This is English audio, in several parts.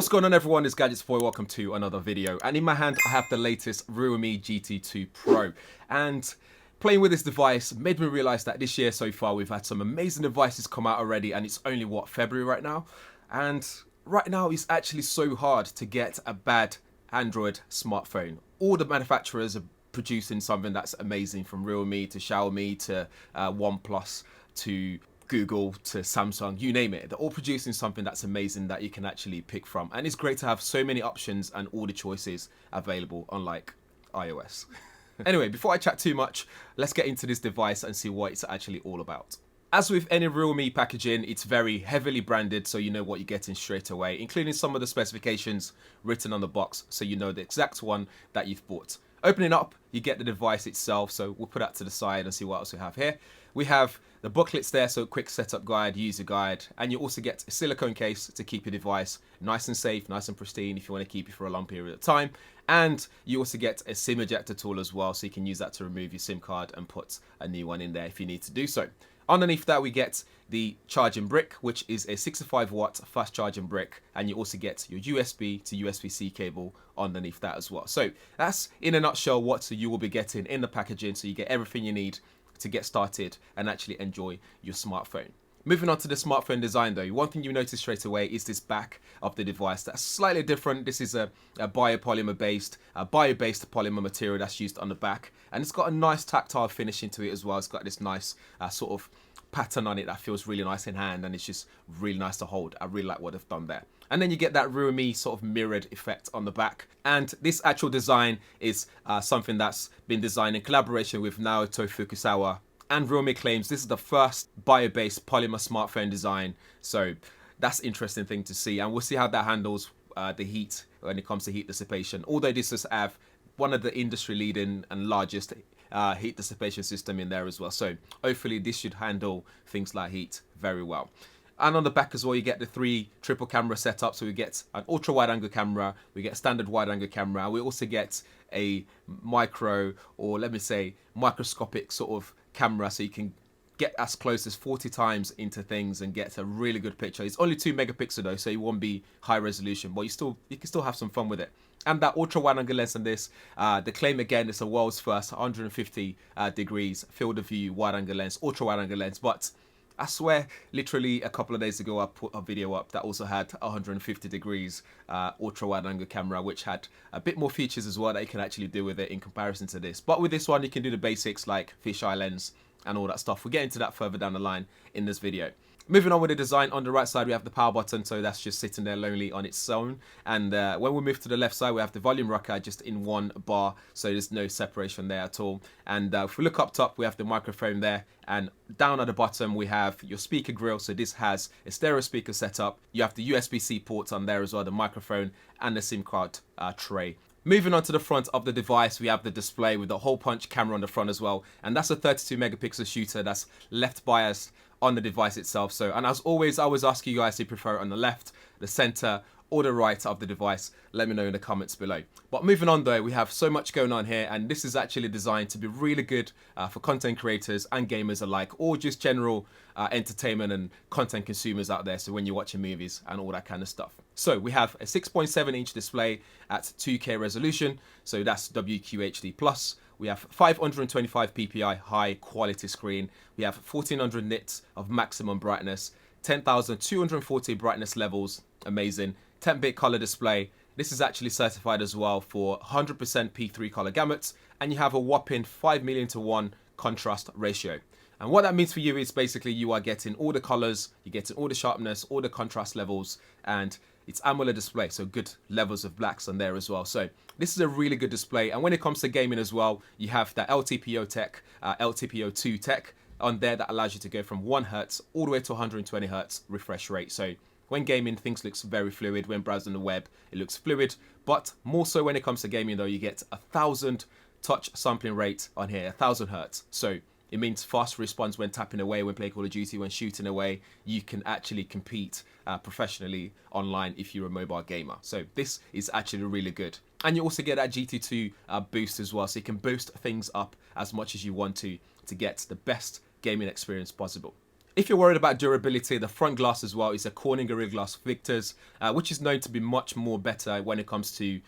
What's going on, everyone? It's GadgetsBoy. Welcome to another video. And in my hand, I have the latest Realme GT2 Pro. And playing with this device made me realize that this year so far, we've had some amazing devices come out already. And it's only, what, February right now? And right now, it's actually so hard to get a bad Android smartphone. All the manufacturers are producing something that's amazing, from Realme to Xiaomi to OnePlus to Google to Samsung, you name it. They're all producing something that's amazing that you can actually pick from. And it's great to have so many options and all the choices available, unlike iOS. Anyway, before I chat too much, let's get into this device and see what it's actually all about. As with any Realme packaging, it's very heavily branded, so you know what you're getting straight away, including some of the specifications written on the box, so you know the exact one that you've bought. Opening up, you get the device itself, so we'll put that to the side and see what else we have here. We have the booklets there, so quick setup guide, user guide, and you also get a silicone case to keep your device nice and safe, nice and pristine if you want to keep it for a long period of time. And you also get a SIM ejector tool as well, so you can use that to remove your SIM card and put a new one in there if you need to do so. Underneath that, we get the charging brick, which is a 65-watt fast charging brick, and you also get your USB to USB-C cable underneath that as well. So that's, in a nutshell, what you will be getting in the packaging, so you get everything you need to get started and actually enjoy your smartphone. Moving on to the smartphone design though, one thing you notice straight away is this back of the device that's slightly different. This is a bio-based polymer material that's used on the back, and it's got a nice tactile finish into it as well. It's got this nice sort of pattern on it that feels really nice in hand, and it's just really nice to hold. I really like what they've done there. And then you get that Realme sort of mirrored effect on the back. And this actual design is something that's been designed in collaboration with Naoto Fukusawa. And Realme claims this is the first bio-based polymer smartphone design. So that's an interesting thing to see. And we'll see how that handles the heat when it comes to heat dissipation. Although this does have one of the industry leading and largest heat dissipation system in there as well. So hopefully this should handle things like heat very well. And on the back as well, you get the 3 triple camera setup. So we get an ultra wide angle camera, we get a standard wide angle camera. We also get a micro, or let me say microscopic sort of camera, so you can get as close as 40 times into things and get a really good picture. It's only 2 megapixel though, so it won't be high resolution, but you can still have some fun with it. And that ultra wide angle lens on this, the claim again is the world's first 150 degrees field of view wide angle lens, ultra wide angle lens. But I swear, literally a couple of days ago, I put a video up that also had 150 degrees ultra wide angle camera, which had a bit more features as well that you can actually do with it in comparison to this. But with this one, you can do the basics like fisheye lens and all that stuff. We'll get into that further down the line in this video. Moving on with the design, on the right side we have the power button, so that's just sitting there lonely on its own. And when we move to the left side, we have the volume rocker just in one bar, so there's no separation there at all. And if we look up top, we have the microphone there, and down at the bottom we have your speaker grill. So this has a stereo speaker setup. You have the USB-C ports on there as well, the microphone and the SIM card tray. Moving on to the front of the device, we have the display with the hole punch camera on the front as well, and that's a 32 megapixel shooter that's left biased on the device itself. So, and as always, I always ask you guys to prefer it on the left, the center, or the right of the device. Let me know in the comments below. But moving on though, we have so much going on here, and this is actually designed to be really good for content creators and gamers alike, or just general entertainment and content consumers out there. So when you're watching movies and all that kind of stuff. So we have a 6.7-inch display at 2K resolution, so that's WQHD+. We have 525 ppi high quality screen. We have 1400 nits of maximum brightness, 10,240 brightness levels, amazing. 10-bit color display. This is actually certified as well for 100% P3 color gamut, and you have a whopping 5 million to 1 contrast ratio. And what that means for you is basically you are getting all the colors, you're getting all the sharpness, all the contrast levels, and it's AMOLED display, so good levels of blacks on there as well. So this is a really good display. And when it comes to gaming as well, you have the LTPO tech, LTPO2 tech on there that allows you to go from 1 Hz all the way to 120 Hz refresh rate. So when gaming, things looks very fluid. When browsing the web, it looks fluid. But more so when it comes to gaming though, you get 1,000 touch sampling rate on here, 1,000 Hz. So it means fast response when tapping away, when playing Call of Duty, when shooting away. You can actually compete professionally online if you're a mobile gamer. So this is actually really good. And you also get that GT2 boost as well. So you can boost things up as much as you want to get the best gaming experience possible. If you're worried about durability, the front glass as well is a Corning Gorilla Glass Victor's, which is known to be much more better when it comes to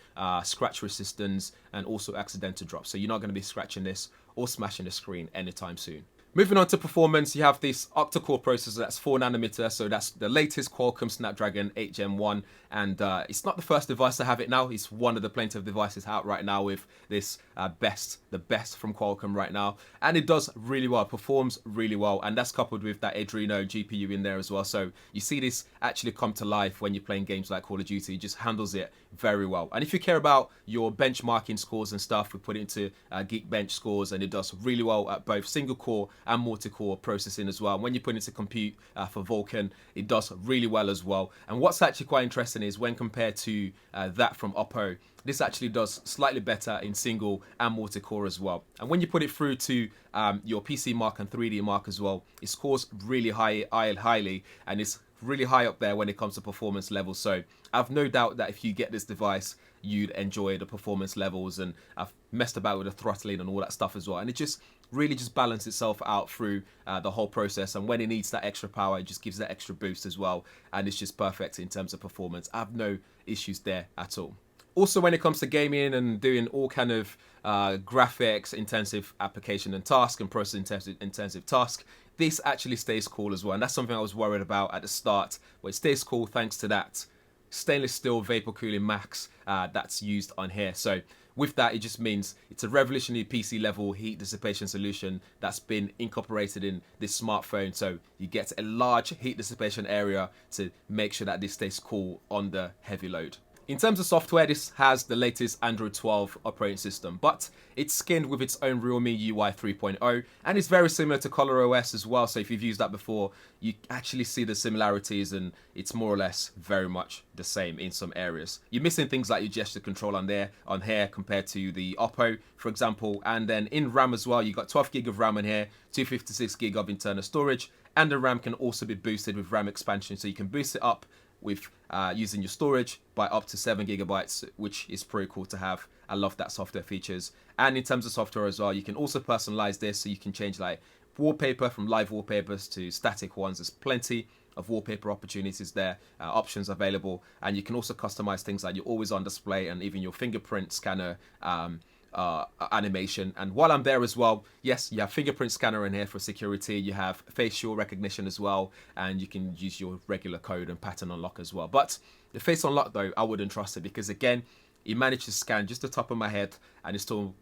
scratch resistance and also accidental drops. So you're not going to be scratching this or smashing the screen anytime soon. Moving on to performance, you have this octa-core processor that's 4nm, so that's the latest Qualcomm Snapdragon 8 Gen 1, and it's not the first device to have it now. It's one of the plenty of devices out right now with this the best from Qualcomm right now, and it does really well, performs really well, and that's coupled with that Adreno GPU in there as well. So you see this actually come to life when you're playing games like Call of Duty. It just handles it very well. And if you care about your benchmarking scores and stuff, we put it into Geekbench scores, and it does really well at both single core and multi-core processing as well. And when you put it into compute for Vulkan, it does really well as well. And what's actually quite interesting is when compared to that from Oppo, this actually does slightly better in single and multi-core as well. And when you put it through to your PC Mark and 3D Mark as well, it scores really highly, and it's really high up there when it comes to performance levels. So I've no doubt that if you get this device, you'd enjoy the performance levels, and I've messed about with the throttling and all that stuff as well, and it just really just balances itself out through the whole process. And when it needs that extra power, it just gives that extra boost as well, and it's just perfect in terms of performance. I have no issues there at all. Also, when it comes to gaming and doing all kind of graphics intensive application and task and process intensive task, this actually stays cool as well. And that's something I was worried about at the start, but it stays cool thanks to that stainless steel vapor cooling max that's used on here. So with that, it just means it's a revolutionary PC level heat dissipation solution that's been incorporated in this smartphone. So you get a large heat dissipation area to make sure that this stays cool on the heavy load. In terms of software, this has the latest Android 12 operating system, but it's skinned with its own Realme UI 3.0, and it's very similar to ColorOS as well. So if you've used that before, you actually see the similarities, and it's more or less very much the same in some areas. You're missing things like your gesture control on here compared to the Oppo, for example. And then in RAM as well, you've got 12 gig of RAM in here, 256 gig of internal storage, and the RAM can also be boosted with RAM expansion, so you can boost it up with using your storage by up to 7 gigabytes, which is pretty cool to have. I love that software features. And in terms of software as well, you can also personalize this, so you can change like wallpaper from live wallpapers to static ones. There's plenty of wallpaper opportunities there, options available, and you can also customize things like your always on display and even your fingerprint scanner animation. And while I'm there as well, yes, you have fingerprint scanner in here for security, you have facial recognition as well, and you can use your regular code and pattern unlock as well. But the face unlock though, I wouldn't trust it, because again, it managed to scan just the top of my head and it still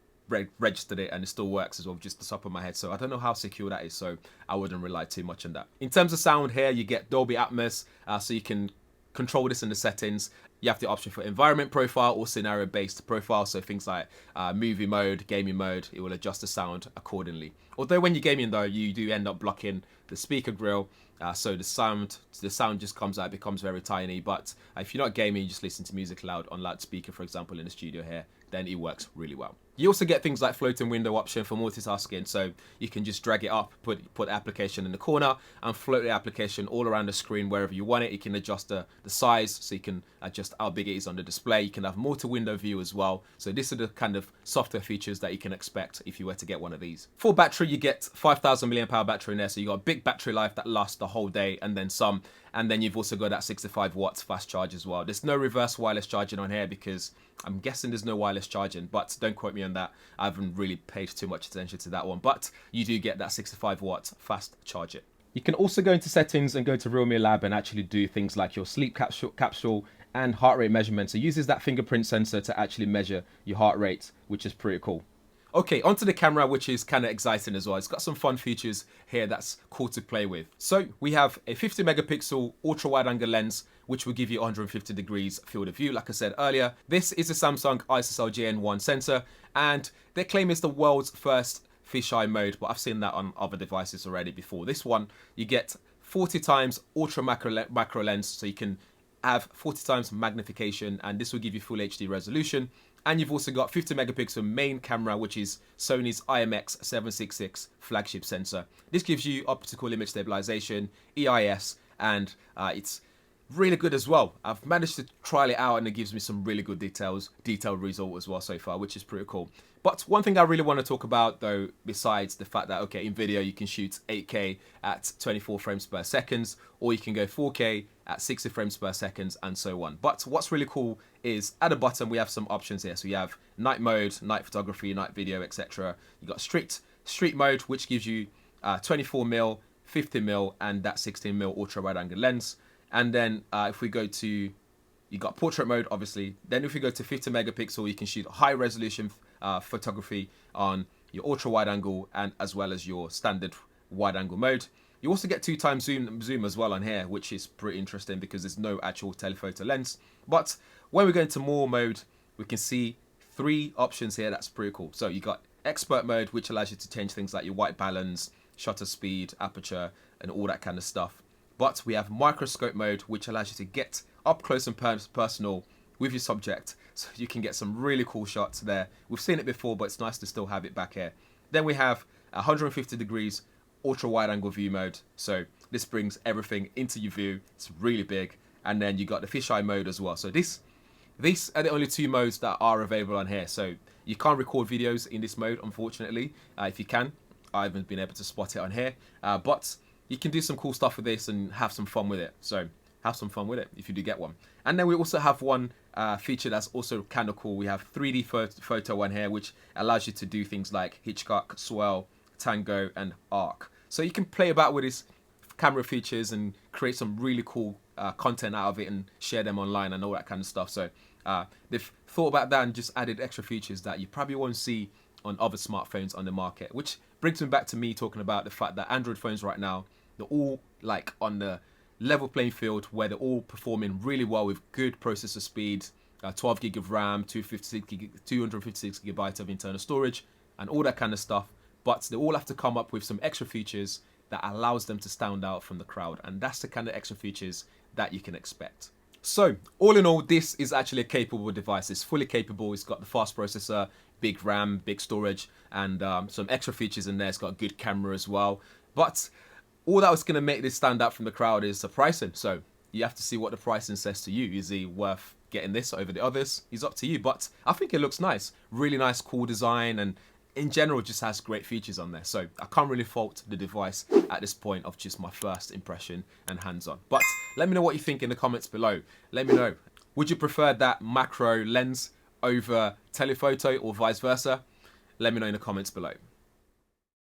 registered it, and it still works as well, just the top of my head. So I don't know how secure that is, so I wouldn't rely too much on that. In terms of sound here, you get Dolby Atmos, so you can control this in the settings. You have the option for environment profile or scenario based profile, so things like movie mode, gaming mode, it will adjust the sound accordingly. Although when you're gaming though, you do end up blocking the speaker grill, so the sound just comes out, becomes very tiny. But if you're not gaming, you just listen to music loud on loudspeaker, for example, in the studio here, then it works really well. You also get things like floating window option for multitasking, so you can just drag it up, put the application in the corner, and float the application all around the screen wherever you want it. You can adjust the size, so you can adjust how big it is on the display. You can have multi-window view as well. So these are the kind of software features that you can expect if you were to get one of these. For battery, you get 5,000 mAh battery in there, so you got a big battery life that lasts the whole day and then some. And then you've also got that 65 watts fast charge as well. There's no reverse wireless charging on here because I'm guessing there's no wireless charging, but don't quote me on that. I haven't really paid too much attention to that one, but you do get that 65 watt fast charge it. You can also go into settings and go to Realme Lab and actually do things like your sleep capsule and heart rate measurements. It uses that fingerprint sensor to actually measure your heart rate, which is pretty cool. Okay, onto the camera, which is kind of exciting as well. It's got some fun features here that's cool to play with. So we have a 50 megapixel ultra wide angle lens, which will give you 150 degrees field of view. Like I said earlier, this is a Samsung ISOCELL JN1 sensor, and they claim it's the world's first fisheye mode, but I've seen that on other devices already before. This one, you get 40 times ultra macro lens, so you can have 40 times magnification, and this will give you full HD resolution. And you've also got 50 megapixel main camera, which is Sony's IMX766 flagship sensor. This gives you optical image stabilization, EIS, and it's really good as well. I've managed to trial it out and it gives me some really good detailed result as well so far, which is pretty cool. But one thing I really want to talk about though, besides the fact that, okay, in video you can shoot 8K at 24 frames per second, or you can go 4K at 60 frames per second and so on. But what's really cool is at the bottom we have some options here. So we have night mode, night photography, night video, etc. You got street mode, which gives you 24mm, 50mm and that 16mm ultra wide angle lens. And then if we go to, you got portrait mode, obviously. Then if we go to 50 megapixel, you can shoot high resolution photography on your ultra wide angle and as well as your standard wide angle mode. You also get 2x zoom as well on here, which is pretty interesting because there's no actual telephoto lens. But when we go into more mode, we can see 3 options here. That's pretty cool. So you got expert mode, which allows you to change things like your white balance, shutter speed, aperture, and all that kind of stuff. But we have microscope mode, which allows you to get up close and personal with your subject. So you can get some really cool shots there. We've seen it before, but it's nice to still have it back here. Then we have 150 degrees ultra wide angle view mode. So this brings everything into your view. It's really big. And then you got the fisheye mode as well. So these are the only 2 modes that are available on here. So you can't record videos in this mode, unfortunately. If you can, I haven't been able to spot it on here. But you can do some cool stuff with this and have some fun with it. So have some fun with it if you do get one. And then we also have one feature that's also kind of cool. We have 3D photo on here, which allows you to do things like Hitchcock, Swell, Tango, and Arc. So you can play about with these camera features and create some really cool content out of it and share them online and all that kind of stuff. So they've thought about that and just added extra features that you probably won't see on other smartphones on the market, which brings me back to me talking about the fact that Android phones right now, they're all like on the level playing field where they're all performing really well with good processor speed, 12 gig of RAM, 256 gigabytes of internal storage, and all that kind of stuff. But they all have to come up with some extra features that allows them to stand out from the crowd, and that's the kind of extra features that you can expect. So all in all, this is actually a capable device. It's fully capable. It's got the fast processor, big RAM, big storage, and some extra features in there. It's got a good camera as well. But all that was going to make this stand out from the crowd is the pricing. So you have to see what the pricing says to you. Is it worth getting this over the others? It's up to you. But I think it looks nice. Really nice, cool design, and in general just has great features on there. So I can't really fault the device at this point of just my first impression and hands-on. But let me know what you think in the comments below. Let me know, would you prefer that macro lens over telephoto or vice versa? Let me know in the comments below.